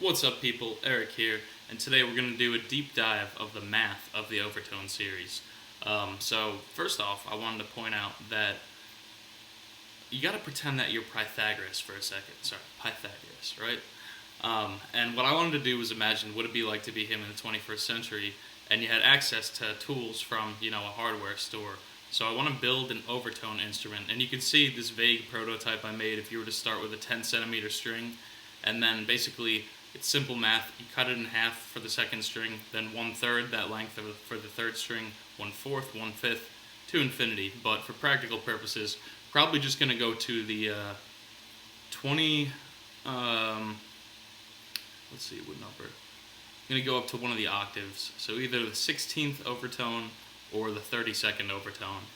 What's up, people? Eric here, and today we're going to do a deep dive of the math of the Overtone series. So, first off, I wanted to point out that you got to pretend that you're Pythagoras for a second. Sorry, Pythagoras, right? And what I wanted to do was imagine what it'd be like to be him in the 21st century, and you had access to tools from, a hardware store. So I want to build an overtone instrument, and you can see this vague prototype I made if you were to start with a 10 centimeter string, and then basically it's simple math. You cut it in half for the second string, then 1/3 that length for the third string, 1/4, 1/5, to infinity. But for practical purposes, probably just going to go to the 20. Let's see what number. I'm going to go up to one of the octaves. So either the 16th overtone or the 32nd overtone.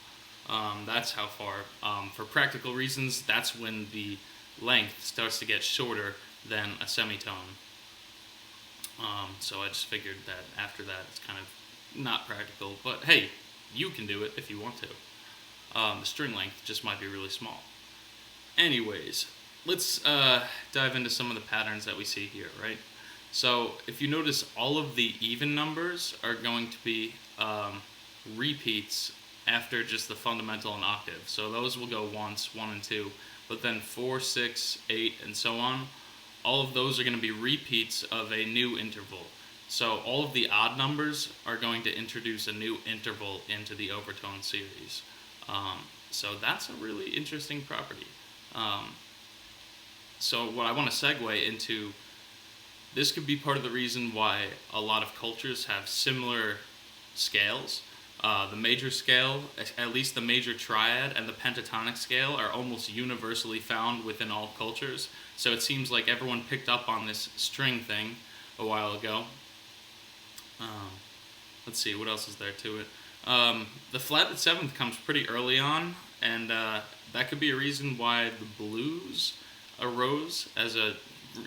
That's how far. For practical reasons, that's when the length starts to get shorter than a semitone. So I just figured that after that it's kind of not practical, but hey, you can do it if you want to. The string length just might be really small. Anyways, let's dive into some of the patterns that we see here, right? So if you notice, all of the even numbers are going to be repeats after just the fundamental and octave. So those will go once, 1 and 2, but then 4, 6, 8, and so on. All of those are going to be repeats of a new interval. So all of the odd numbers are going to introduce a new interval into the overtone series. So that's a really interesting property. So what I want to segue into, this could be part of the reason why a lot of cultures have similar scales. The major scale, at least the major triad, and the pentatonic scale are almost universally found within all cultures. So it seems like everyone picked up on this string thing a while ago. Let's see, what else is there to it? The flatted seventh comes pretty early on, and that could be a reason why the blues arose as a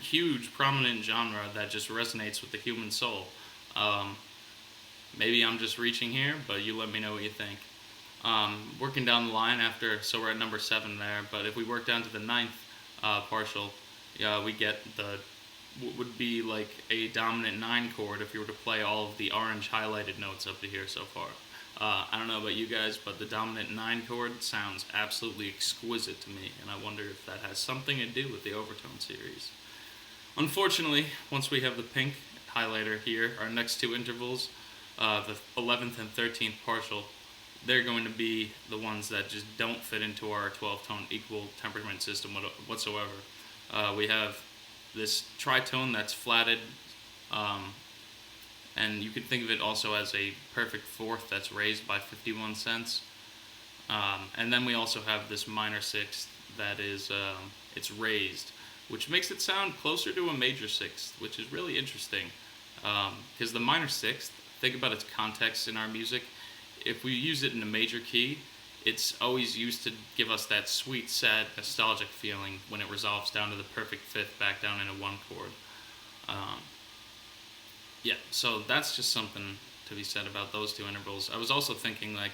huge, prominent genre that just resonates with the human soul. Maybe I'm just reaching here, but you let me know what you think. Working down the line after, so we're at number 7 there, but if we work down to the 9th partial, we get what would be like a dominant 9 chord if you were to play all of the orange highlighted notes up to here so far. I don't know about you guys, but the dominant 9 chord sounds absolutely exquisite to me, and I wonder if that has something to do with the Overtone series. Unfortunately, once we have the pink highlighter here, our next two intervals, the 11th and 13th partial, they're going to be the ones that just don't fit into our 12-tone equal temperament system whatsoever. We have this tritone that's flatted, and you can think of it also as a perfect fourth that's raised by 51 cents. And then we also have this minor sixth that is, it's raised, which makes it sound closer to a major sixth, which is really interesting. Because the minor sixth, think about its context in our music. If we use it in a major key, it's always used to give us that sweet, sad, nostalgic feeling when it resolves down to the perfect fifth back down into one chord. So that's just something to be said about those two intervals. I was also thinking, like,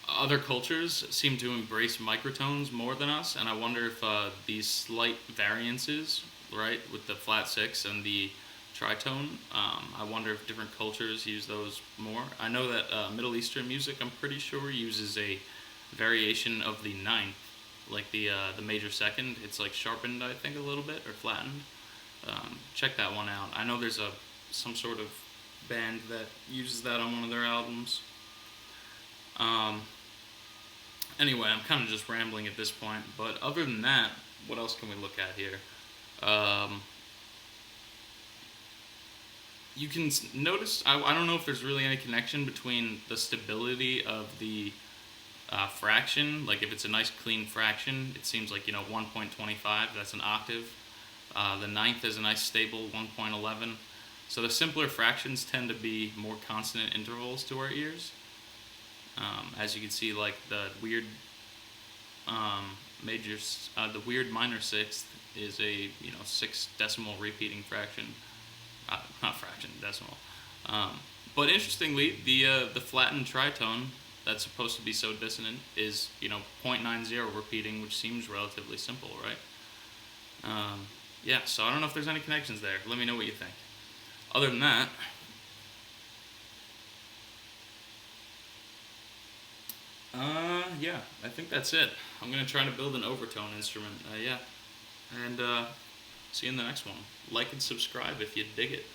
other cultures seem to embrace microtones more than us, and I wonder if these slight variances, right, with the flat six and the tritone, I wonder if different cultures use those more. I know that Middle Eastern music, I'm pretty sure, uses a variation of the ninth, like the major second. It's like sharpened, I think, a little bit, or flattened. Check that one out. I know there's some sort of band that uses that on one of their albums. Anyway, I'm kind of just rambling at this point, but other than that, what else can we look at here? You can notice, I don't know if there's really any connection between the stability of the fraction. Like if it's a nice clean fraction, it seems like, 1.25, that's an octave. The ninth is a nice stable 1.11. So the simpler fractions tend to be more consonant intervals to our ears. As you can see, like the weird the weird minor sixth is a 6 decimal repeating fraction. Not fraction, decimal. But interestingly, the flattened tritone that's supposed to be so dissonant is 0.90 repeating, which seems relatively simple, right? Yeah, so I don't know if there's any connections there. Let me know what you think. Other than that, yeah, I think that's it. I'm gonna try to build an overtone instrument. Yeah, and see you in the next one. Like and subscribe if you dig it.